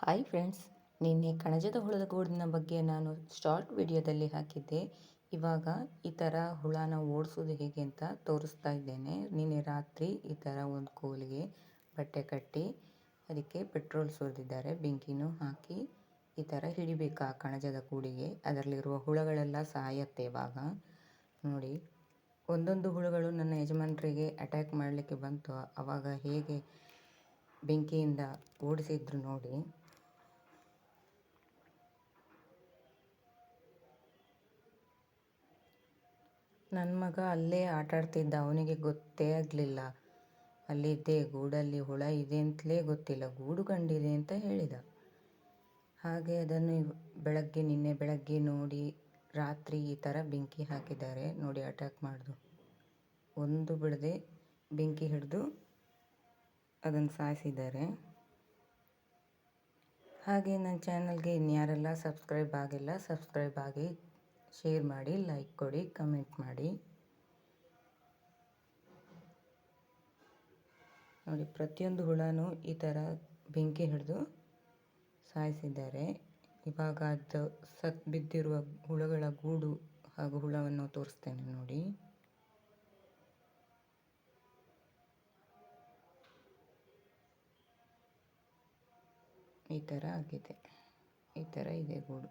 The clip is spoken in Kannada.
ಹಾಯ್ ಫ್ರೆಂಡ್ಸ್, ನಿನ್ನೆ ಕಣಜದ ಹುಳದ ಗೂಡಿನ ಬಗ್ಗೆ ನಾನು ಶಾರ್ಟ್ ವಿಡಿಯೋದಲ್ಲಿ ಹಾಕಿದ್ದೆ. ಇವಾಗ ಈ ಥರ ಹುಳನ ಓಡಿಸೋದು ಹೇಗೆ ಅಂತ ತೋರಿಸ್ತಾ ಇದ್ದೇನೆ. ನಿನ್ನೆ ರಾತ್ರಿ ಈ ಥರ ಒಂದು ಕೋಲಿಗೆ ಬಟ್ಟೆ ಕಟ್ಟಿ ಅದಕ್ಕೆ ಪೆಟ್ರೋಲ್ ಸುರಿದಿದ್ದಾರೆ, ಬೆಂಕಿನೂ ಹಾಕಿ ಈ ಥರ ಹಿಡಿಬೇಕು ಆ ಕಣಜದ ಗೂಡಿಗೆ. ಅದರಲ್ಲಿರುವ ಹುಳಗಳೆಲ್ಲ ಸಾಯತ್ತೆ. ಇವಾಗ ನೋಡಿ, ಒಂದೊಂದು ಹುಳುಗಳು ನನ್ನ ಯಜಮಾನರಿಗೆ ಅಟ್ಯಾಕ್ ಮಾಡಲಿಕ್ಕೆ ಬಂತು. ಆವಾಗ ಹೇಗೆ ಬೆಂಕಿಯಿಂದ ಓಡಿಸಿದ್ರು ನೋಡಿ. ನನ್ನ ಮಗ ಅಲ್ಲೇ ಆಟಾಡ್ತಿದ್ದ, ಅವನಿಗೆ ಗೊತ್ತೇ ಆಗಲಿಲ್ಲ ಅಲ್ಲಿದ್ದೆ ಗೂಡಲ್ಲಿ ಹುಳ ಇದೆ ಅಂತಲೇ ಗೊತ್ತಿಲ್ಲ, ಗೂಡು ಕಂಡಿದೆ ಅಂತ ಹೇಳಿದ. ಹಾಗೆ ಅದನ್ನು ನಿನ್ನೆ ಬೆಳಗ್ಗೆ ನೋಡಿ, ರಾತ್ರಿ ಈ ಥರ ಬೆಂಕಿ ಹಾಕಿದ್ದಾರೆ ನೋಡಿ. ಅಟ್ಯಾಕ್ ಮಾಡಿದು ಒಂದು ಬಿಡದೆ ಬೆಂಕಿ ಹಿಡಿದು ಅದನ್ನು ಸಾಯಿಸಿದ್ದಾರೆ. ಹಾಗೆ ನನ್ನ ಚಾನಲ್ಗೆ ಇನ್ಯಾರೆಲ್ಲ ಸಬ್ಸ್ಕ್ರೈಬ್ ಆಗಿಲ್ಲ, ಸಬ್ಸ್ಕ್ರೈಬ್ ಆಗಿ, ಶೇರ್ ಮಾಡಿ, ಲೈಕ್ ಕೊಡಿ, ಕಮೆಂಟ್ ಮಾಡಿ. ನೋಡಿ, ಪ್ರತಿಯೊಂದು ಹುಳನೂ ಈ ಥರ ಬೆಂಕಿ ಹಿಡಿದು ಸಾಯಿಸಿದ್ದಾರೆ. ಇವಾಗ ಅದು ಬಿದ್ದಿರುವ ಹುಳಗಳ ಗೂಡು ಹಾಗೂ ಹುಳವನ್ನು ತೋರಿಸ್ತೇನೆ ನೋಡಿ. ಈ ಥರ ಆಗಿದೆ, ಈ ಥರ ಇದೆ ಗೂಡು.